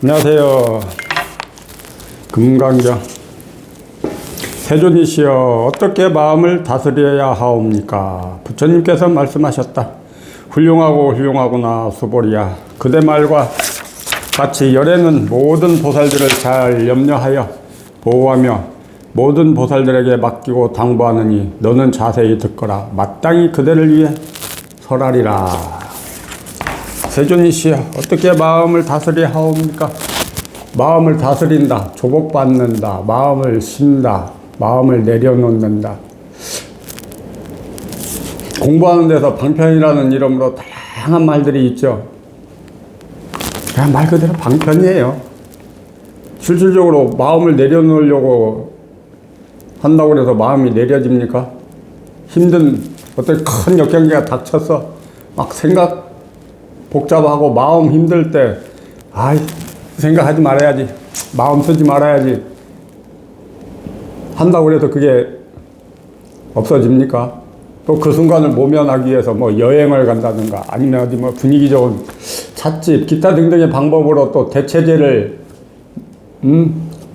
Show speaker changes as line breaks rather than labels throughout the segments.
안녕하세요. 금강경. 세존이시여, 어떻게 마음을 다스려야 하옵니까? 부처님께서 말씀하셨다. 훌륭하구나 수보리야. 그대 말과 같이 열애는 모든 보살들을 잘 염려하여 보호하며 모든 보살들에게 맡기고 당부하느니 너는 자세히 듣거라. 마땅히 그대를 위해 설하리라. 세존이시여, 어떻게 마음을 다스려 하옵니까? 마음을 다스린다, 조복받는다, 마음을 쉰다, 마음을 내려놓는다. 공부하는 데서 방편이라는 이름으로 다양한 말들이 있죠. 그냥 말 그대로 방편이에요. 실질적으로 마음을 내려놓으려고 한다고 해서 마음이 내려집니까? 힘든 어떤 큰 역경기가 닥쳐서 막 생각 복잡하고 마음 힘들 때 생각하지 말아야지, 마음 쓰지 말아야지 한다고 해서 그게 없어집니까? 또 그 순간을 모면하기 위해서 뭐 여행을 간다든가 아니면 어디 뭐 분위기 좋은 찻집 기타 등등의 방법으로 또 대체제를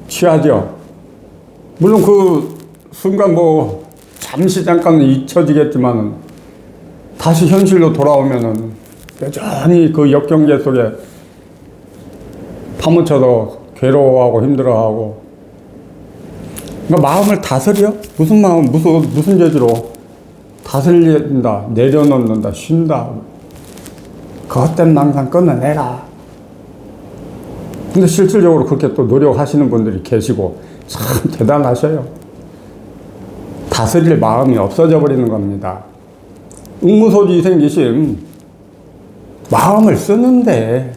취하죠. 물론 그 순간 뭐 잠시 잠깐 잊혀지겠지만 다시 현실로 돌아오면은 여전히 그 역경계 속에 파묻혀서 괴로워하고 힘들어하고. 그러니까 마음을 다스려? 무슨 마음, 무슨 재주로? 다스린다, 내려놓는다, 쉰다. 그 헛된 망상 끊어내라. 근데 실질적으로 그렇게 또 노력하시는 분들이 계시고 참 대단하셔요. 다스릴 마음이 없어져 버리는 겁니다. 응무소지 생기심, 마음을 쓰는데,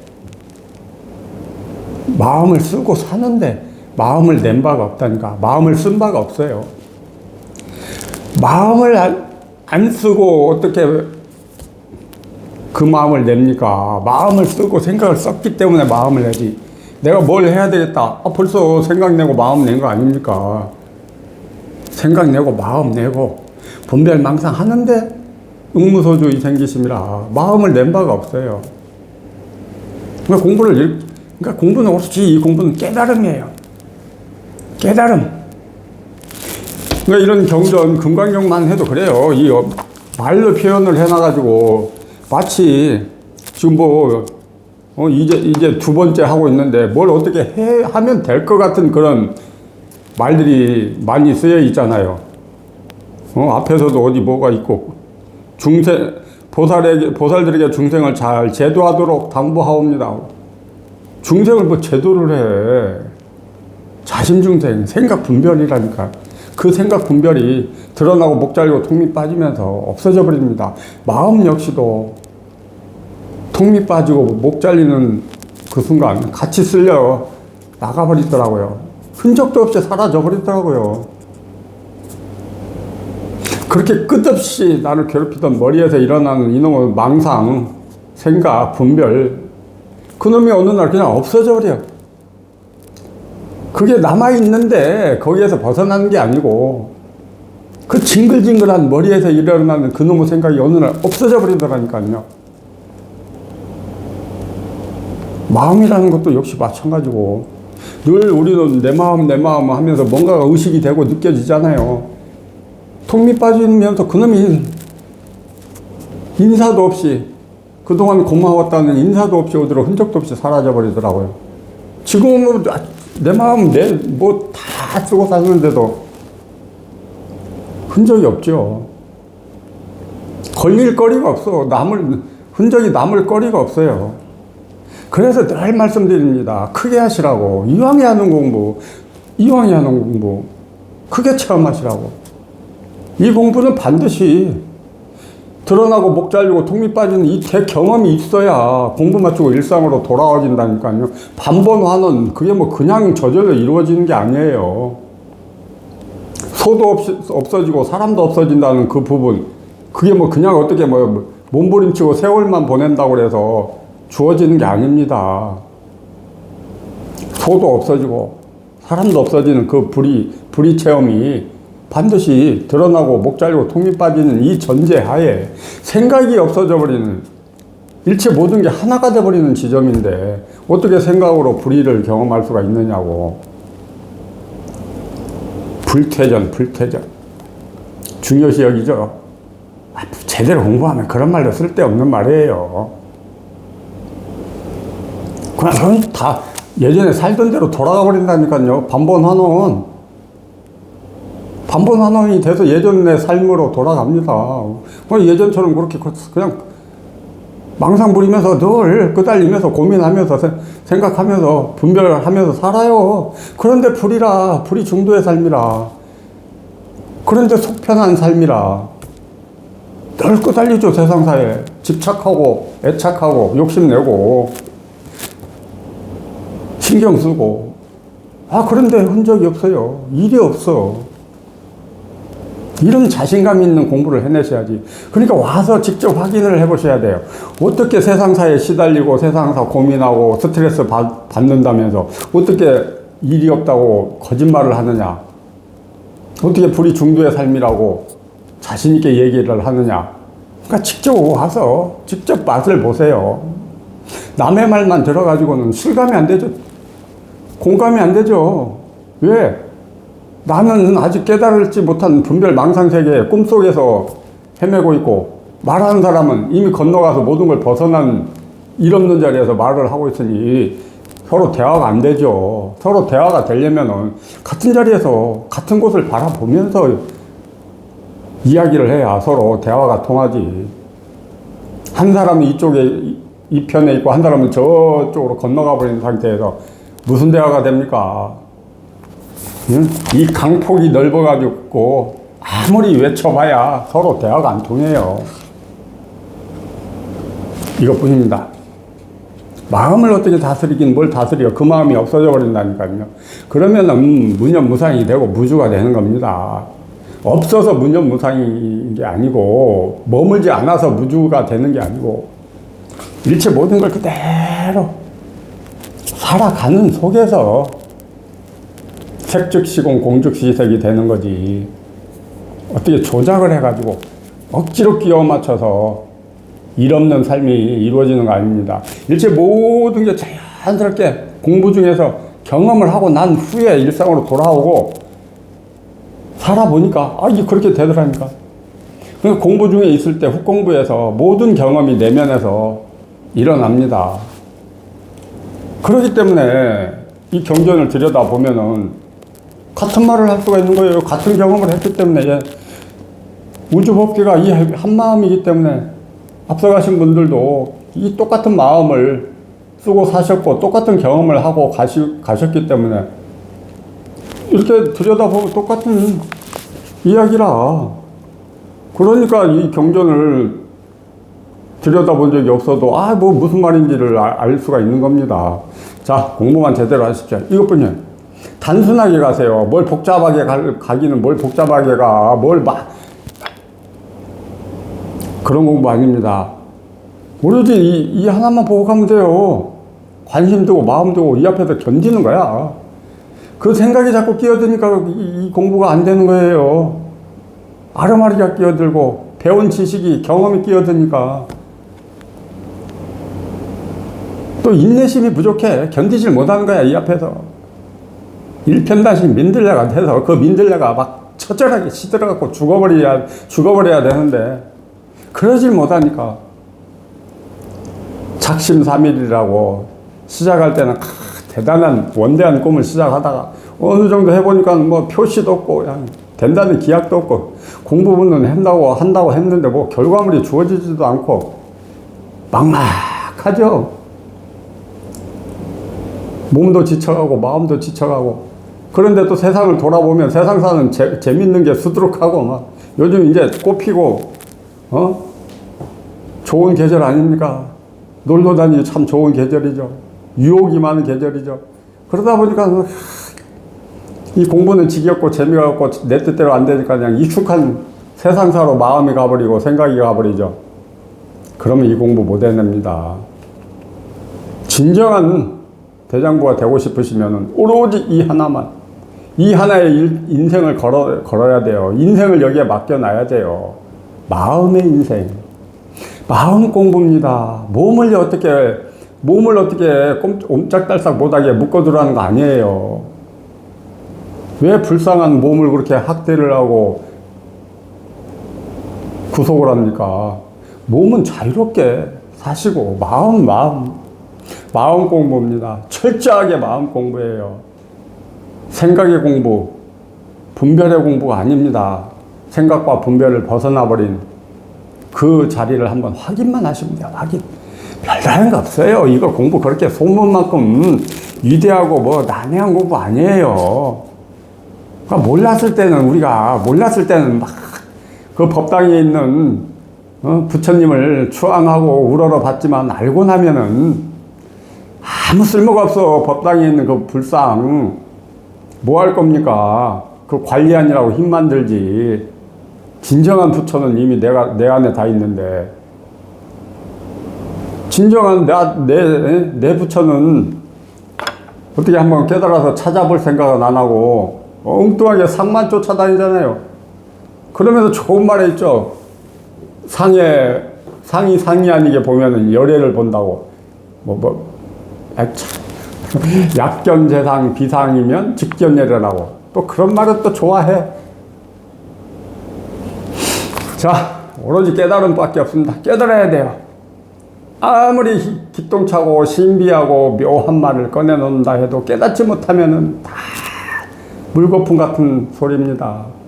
마음을 쓰고 사는데 마음을 낸 바가 없다니까. 마음을 쓴 바가 없어요. 마음을 안 쓰고 어떻게 그 마음을 냅니까? 마음을 쓰고 생각을 썼기 때문에 마음을 내지. 내가 뭘 해야 되겠다. 벌써 생각 내고 마음 낸 거 아닙니까? 생각 내고 마음 내고 분별망상 하는데 응무소주의 생기심이라 마음을 낸 바가 없어요. 그러니까 공부는 옳지. 이 공부는 깨달음이에요. 깨달음. 그러니까 이런 경전, 금강경만 해도 그래요. 이 말로 표현을 해놔가지고 마치 지금 이제 두 번째 하고 있는데 뭘 어떻게 하면 될 것 같은 그런 말들이 많이 쓰여 있잖아요. 앞에서도 어디 뭐가 있고, 보살들에게 중생을 잘 제도하도록 당부하옵니다. 중생을 뭐 제도를 해. 자심중생, 생각 분별이라니까. 그 생각 분별이 드러나고 목 잘리고 통 밑 빠지면서 없어져 버립니다. 마음 역시도 통 밑 빠지고 목 잘리는 그 순간 같이 쓸려 나가버리더라고요. 흔적도 없이 사라져 버리더라고요. 그렇게 끝없이 나를 괴롭히던 머리에서 일어나는 이놈의 망상, 생각, 분별, 그놈이 어느 날 그냥 없어져 버려요. 그게 남아있는데 거기에서 벗어나는 게 아니고 그 징글징글한 머리에서 일어나는 그놈의 생각이 어느 날 없어져 버리더라니까요. 마음이라는 것도 역시 마찬가지고 늘 우리는 내 마음 하면서 뭔가가 의식이 되고 느껴지잖아요. 통 밑 빠지면서 그놈이 인사도 없이, 그동안 고마웠다는 인사도 없이 어디로 흔적도 없이 사라져 버리더라고요. 지금은 내 마음 다 쓰고 사는데도 흔적이 없죠. 걸릴 거리가 없어. 흔적이 남을 거리가 없어요. 그래서 늘 말씀드립니다. 크게 하시라고. 이왕에 하는 공부 크게 체험하시라고. 이 공부는 반드시 드러나고 목 잘리고 통 밑 빠지는 이 대경험이 있어야 공부 마치고 일상으로 돌아와진다니까요. 반번화는 그게 뭐 그냥 저절로 이루어지는 게 아니에요. 소도 없어지고 사람도 없어진다는 그 부분, 그게 뭐 그냥 어떻게 몸부림치고 세월만 보낸다고 해서 주어지는 게 아닙니다. 소도 없어지고 사람도 없어지는 그 불의 체험이 반드시 드러나고 목 잘리고 통 밑 빠지는 이 전제하에 생각이 없어져 버리는 일체 모든 게 하나가 돼버리는 지점인데 어떻게 생각으로 불의를 경험할 수가 있느냐고. 불태전. 중요시 여기죠. 제대로 공부하면 그런 말도 쓸데없는 말이에요. 그냥 다 예전에 살던 대로 돌아가 버린다니까요. 반본환원이 돼서 예전의 삶으로 돌아갑니다. 예전처럼 그렇게 그냥 망상 부리면서 늘 끄달리면서 고민하면서 생각하면서 분별하면서 살아요. 그런데 불이 중도의 삶이라. 그런데 속편한 삶이라. 늘 끄달리죠, 세상사에. 집착하고 애착하고 욕심내고 신경 쓰고. 그런데 흔적이 없어요. 일이 없어. 이런 자신감 있는 공부를 해내셔야지. 그러니까 와서 직접 확인을 해보셔야 돼요. 어떻게 세상사에 시달리고 세상사 고민하고 스트레스 받는다면서 어떻게 일이 없다고 거짓말을 하느냐. 어떻게 불이 중도의 삶이라고 자신있게 얘기를 하느냐. 그러니까 직접 와서 직접 맛을 보세요. 남의 말만 들어가지고는 실감이 안 되죠. 공감이 안 되죠. 왜? 나는 아직 깨달지 못한 분별 망상세계의 꿈속에서 헤매고 있고, 말하는 사람은 이미 건너가서 모든 걸 벗어난 일 없는 자리에서 말을 하고 있으니 서로 대화가 안 되죠. 서로 대화가 되려면은 같은 자리에서 같은 곳을 바라보면서 이야기를 해야 서로 대화가 통하지. 한 사람은 이 편에 있고 한 사람은 저쪽으로 건너가 버린 상태에서 무슨 대화가 됩니까? 이 강폭이 넓어가지고 아무리 외쳐봐야 서로 대화가 안 통해요. 이것뿐입니다. 마음을 어떻게 다스리긴 뭘 다스려. 그 마음이 없어져 버린다니까요. 그러면은 무념무상이 되고 무주가 되는 겁니다. 없어서 무념무상인 게 아니고, 머물지 않아서 무주가 되는 게 아니고, 일체 모든 걸 그대로 살아가는 속에서 색즉시공 공즉시색이 되는 거지. 어떻게 조작을 해가지고 억지로 끼워 맞춰서 일 없는 삶이 이루어지는 거 아닙니다. 일체 모든 게 자연스럽게 공부 중에서 경험을 하고 난 후에 일상으로 돌아오고 살아보니까 이게 그렇게 되더라니까. 그러니까 공부 중에 있을 때 훅공부에서 모든 경험이 내면에서 일어납니다. 그렇기 때문에 이 경전을 들여다보면은 같은 말을 할 수가 있는 거예요. 같은 경험을 했기 때문에. 우주법계가 이 한 마음이기 때문에 앞서가신 분들도 이 똑같은 마음을 쓰고 사셨고 똑같은 경험을 하고 가셨기 때문에 이렇게 들여다보면 똑같은 이야기라. 그러니까 이 경전을 들여다본 적이 없어도 무슨 말인지를 알 수가 있는 겁니다. 자, 공부만 제대로 하십시오. 이것뿐이에요. 단순하게 가세요. 뭘 복잡하게 가기는 뭘 복잡하게 가. 그런 공부 아닙니다. 오로지 이 하나만 보고 가면 돼요. 관심 두고 마음 두고 이 앞에서 견디는 거야. 그 생각이 자꾸 끼어드니까 이 공부가 안 되는 거예요. 아르마리가 끼어들고 배운 지식이 경험이 끼어드니까 또 인내심이 부족해. 견디질 못하는 거야. 이 앞에서. 일편단심 민들레가 돼서 그 민들레가 막 처절하게 시들어갖고 죽어버려야 되는데 그러질 못하니까 작심삼일이라고 시작할 때는 대단한 원대한 꿈을 시작하다가 어느 정도 해보니까 표시도 없고 그냥 된다는 기약도 없고 공부는 한다고 했는데 결과물이 주어지지도 않고 막막하죠. 몸도 지쳐가고 마음도 지쳐가고. 그런데 또 세상을 돌아보면 세상 사는 재밌는 게 수두룩하고 요즘 이제 꽃피고 좋은 계절 아닙니까? 놀러 다니기 참 좋은 계절이죠. 유혹이 많은 계절이죠. 그러다 보니까 이 공부는 지겹고 재미가 없고 내 뜻대로 안 되니까 그냥 익숙한 세상사로 마음이 가버리고 생각이 가버리죠. 그러면 이 공부 못 해냅니다. 진정한 대장부가 되고 싶으시면 오로지 이 하나의 인생을 걸어야 돼요. 인생을 여기에 맡겨놔야 돼요. 마음의 인생. 마음 공부입니다. 몸을 어떻게 옴짝달싹 못하게 묶어두라는 거 아니에요. 왜 불쌍한 몸을 그렇게 학대를 하고 구속을 합니까? 몸은 자유롭게 사시고, 마음 공부입니다. 철저하게 마음 공부예요. 생각의 공부, 분별의 공부가 아닙니다. 생각과 분별을 벗어나버린 그 자리를 한번 확인만 하시면 돼요. 확인. 별다른 거 없어요. 이거 공부 그렇게 소문만큼 위대하고 뭐 난해한 공부 아니에요. 그러니까 몰랐을 때는 막 그 법당에 있는 부처님을 추앙하고 우러러 봤지만, 알고 나면은 아무 쓸모가 없어. 법당에 있는 그 불상 뭐 할 겁니까? 그 관리하느라고 힘만 들지. 진정한 부처는 이미 내 안에 다 있는데, 진정한 내 부처는 어떻게 한번 깨달아서 찾아볼 생각은 안 하고 엉뚱하게 상만 쫓아다니잖아요. 그러면서 좋은 말에 있죠. 상이 아니게 보면은 열애를 본다고. 약견재상 비상이면 직견열애라고. 또 그런 말은 또 좋아해. 자, 오로지 깨달음밖에 없습니다. 깨달아야 돼요. 아무리 기똥차고 신비하고 묘한 말을 꺼내놓는다 해도 깨닫지 못하면은 다 물거품 같은 소리입니다.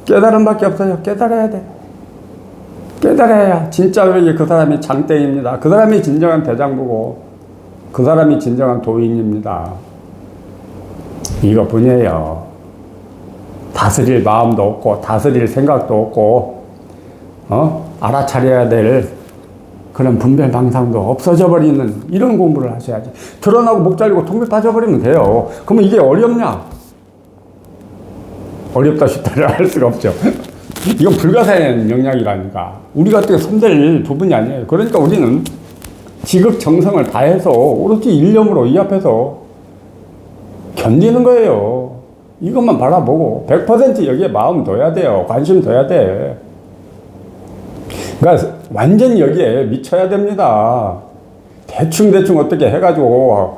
깨달음밖에 없어요. 깨달아야 돼. 깨달아야 진짜 그 사람이 장땡입니다. 그 사람이 진정한 대장부고, 그 사람이 진정한 도인입니다. 이것뿐이에요. 다스릴 마음도 없고 다스릴 생각도 없고 알아차려야 될 그런 분별망상도 없어져 버리는 이런 공부를 하셔야지. 드러나고 목 잘리고 통배 빠져버리면 돼요. 그러면 이게 어렵냐? 어렵다 쉽다를 할 수가 없죠. 이건 불가사의 영역이라니까. 우리가 어떻게 손댈 부분이 아니에요. 그러니까 우리는 지극정성을 다해서 오로지 일념으로 이 앞에서 견디는 거예요. 이것만 바라보고 100% 여기에 마음 둬야 돼요. 관심 둬야 돼. 그러니까 완전히 여기에 미쳐야 됩니다. 대충 어떻게 해가지고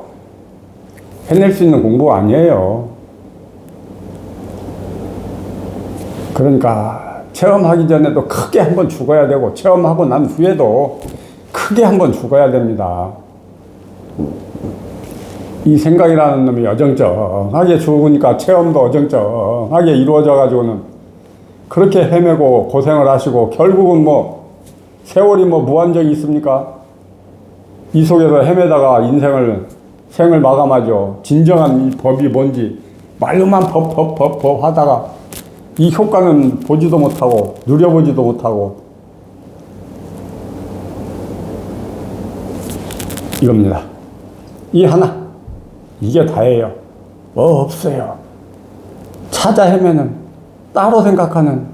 해낼 수 있는 공부가 아니에요. 그러니까 체험하기 전에도 크게 한번 죽어야 되고, 체험하고 난 후에도 크게 한번 죽어야 됩니다. 이 생각이라는 놈이 어정쩡하게 죽으니까 체험도 어정쩡하게 이루어져 가지고는 그렇게 헤매고 고생을 하시고, 결국은 세월이 무한정이 있습니까? 이 속에서 헤매다가 생을 마감하죠. 진정한 이 법이 뭔지 말로만 법 하다가 이 효과는 보지도 못하고 누려보지도 못하고, 이겁니다. 이 하나, 이게 다예요. 없어요. 찾아 헤매는, 따로 생각하는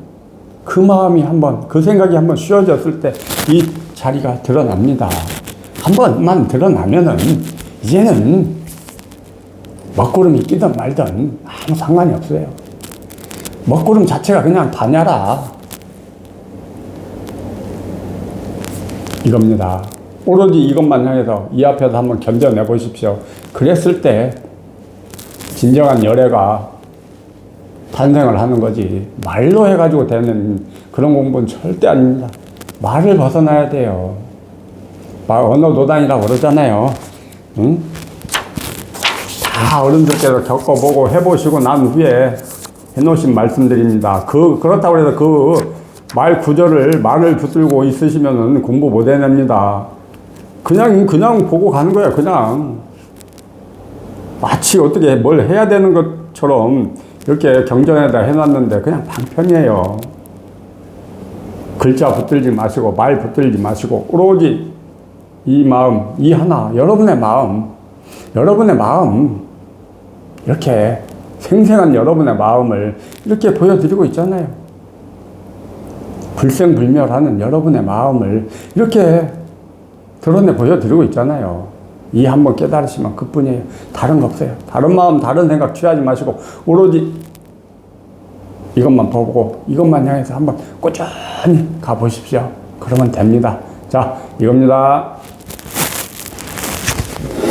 그 마음이 그 생각이 한번 쉬어졌을 때 이 자리가 드러납니다. 한 번만 드러나면은 이제는 먹구름이 끼든 말든 아무 상관이 없어요. 먹구름 자체가 그냥 다냐라. 이겁니다. 오로지 이것만 향해서 이 앞에서 한번 견뎌내 보십시오. 그랬을 때 진정한 열애가 탄생을 하는 거지, 말로 해가지고 되는 그런 공부는 절대 아닙니다. 말을 벗어나야 돼요. 언어 노단이라고 그러잖아요. 응? 다 어른들께서 겪어보고 해보시고 난 후에 해놓으신 말씀드립니다. 그렇다고 해서 그 말 구절을 말을 붙들고 있으시면은 공부 못 해냅니다. 그냥 보고 가는 거예요. 그냥 마치 어떻게 뭘 해야 되는 것처럼 이렇게 경전에다 해놨는데 그냥 방편이에요. 글자 붙들지 마시고 말 붙들지 마시고 오로지 이 마음, 이 하나, 여러분의 마음 이렇게 생생한 여러분의 마음을 이렇게 보여드리고 있잖아요. 불생불멸하는 여러분의 마음을 이렇게 드러내 보여드리고 있잖아요. 이 한번 깨달으시면 그뿐이에요. 다른 거 없어요. 다른 마음, 다른 생각 취하지 마시고 오로지 이것만 보고 이것만 향해서 한번 꾸준히 가보십시오. 그러면 됩니다. 자, 이겁니다.